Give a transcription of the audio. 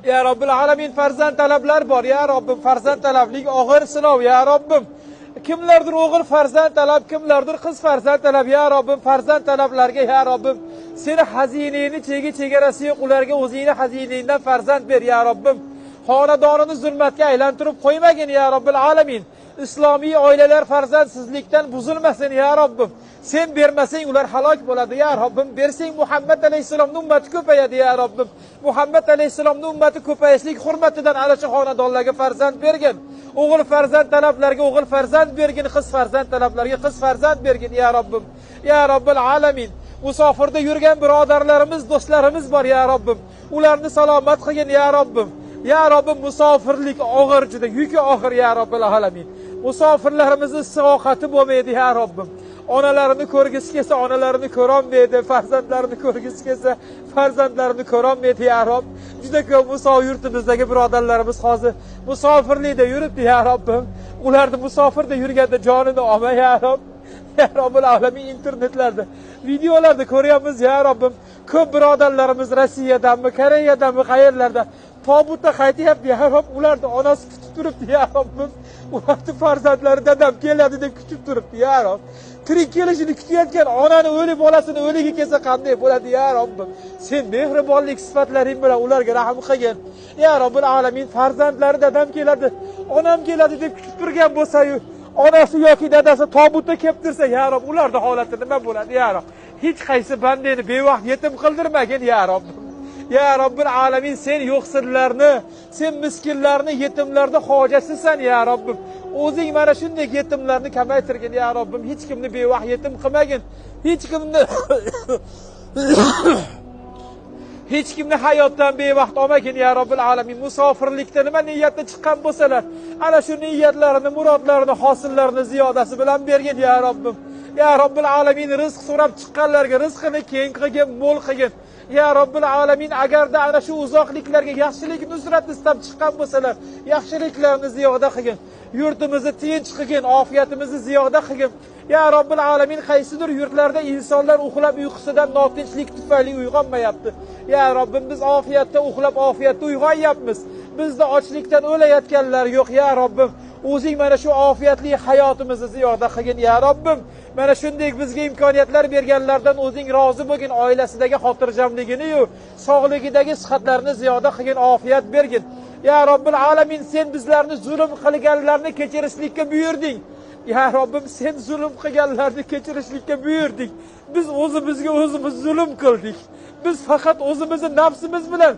Ya Robbil alamin farzand talablar bor. Ya Robbim farzand talablik og'ir sinov. Ya Robbim kimlardir o'g'il farzand talab, kimlardir qiz farzand talab. Ya Robbim farzand talablarga ya Robbim seni xazinangni chegarasi yo'q, ularga o'zingni xazinangdan farzand ber ya Robbim. Xonadonini zulmatga aylantirib qo'ymagin ya Robbil alamin. İslomiy oilalar farzandsizlikdan buzilmasin ya Robbim. Sen bermasang ular halok bo'ladi ya Robbim. Bersang Muhammad alayhisalomning ummati ko'payadi ya Robbim. Muhammad alayhisalomning ummati ko'payishlik hurmatidan ana shu xonadonlarga farzand bergin. O'g'il farzand talablarga o'g'il farzand bergin, qiz farzand talablarga qiz farzand bergin ya Robbim. Ya Robbil alamin. Musofirda yurgan birodarlarimiz, do'stlarimiz bor ya Robbim. Ularni salomat qilgin ya Robbim. Ya Robbim musofirlik og'ir juda, yuki og'ir ya Robbil alamin. Musofirlarimizni istiqoqati bo'lmaydi ya Robbim. Onalarini ko'rgisi kelsa onalarini ko'rolmaydi, farzandlarini ko'rgisi kelsa farzandlarini ko'rolmaydi ya Robb. Juda ko'p yurtimizdagi birodarlarimiz hozir musofirlikda yuribdi ya Robbim. Ularni musofirda yurganda jonini olma ya Robb. Ya Robbil alamin internetlarda videolarda ko'ryapmiz ya Robbim. Ko'p birodarlarimiz Rossiyadanmi, Koreyadanmi, qayerlarda tobutda qaytyapti ya Robb. Ularni onasi kutib turibdi ya Robbim. Ularni farzandlari dadam keladi deb kutib turibdi ya Robb. Tirik kelishini kutayotgan onani o'lib bolasini o'ligi kelsa qanday bo'ladi ya Robbim? Sen mehribonlik sifatlaring bilan ularga rahim qilgin. Ya Robbil alamin farzandlari dadam keladi, onam keladi deb kutib turgan bo'lsa-yu, onasi yoki dadasi tobutda kelib tursa ya Robb, ularning holati nima bo'ladi ya Robb? Hech qaysi bandani bevaqt yetim qildirmagin ya Robbim. Ya Robbil alamin sen yo'qsillarni, sen miskinlarni, yetimlarni hojasisan ya Robbim. O'zing mana shunday yetimlarni kamaytirgin ya Robbim. Hech kimni bevaqt yetim qilmagin. Hech kimni hayotdan bevaqt olmagin ya Robbil alamin. Musofirlikda nima niyatda chiqqan bo'lsalar, ana shu niyatlarini, murodlarini, hosillarini ziyodasi bilan bergin ya Robbim. Ya Robbil alamin rizq so'rab chiqqanlarga rizqini keng qilgin, mo'l qilgin. Ya Robbil alamin agarda ana shu uzoqliklarga yaxshilik nusrat istab chiqqan bo'lsalar, yaxshiliklarni ziyoda qilgin. Yurtimizni tinch qilgin, ofiyatimizni ziyoda qilgin. Ya Robbil alamin qaysidir yurtlarda insonlar uxlab uyqusidan notinchlik tufayli uyg'onmayapti. Ya Robbim biz ofiyatda uxlab ofiyatda uyg'onyapmiz. Bizda ochlikdan o'layotganlar yo'q ya Robbim. O'zing mana shu ofiyatli hayotimizni ziyoda qilgin ya Robbim. Mana shunday bizga imkoniyatlar berganlardan o'zing rozi bo'lgin, oilasidagi xotirjamligini-yu, sog'ligidagi sihatlarni ziyoda qilgin, ofiyat bergin. Ya Robbil alamin sen bizlarni zulm qilganlarni kechirishlikka buyurding. Ya Robbim sen zulm qilganlarni kechirishlikka buyurdik. Biz o'zimizga o'zimiz zulm qildik. Biz faqat o'zimizni nafsimiz bilan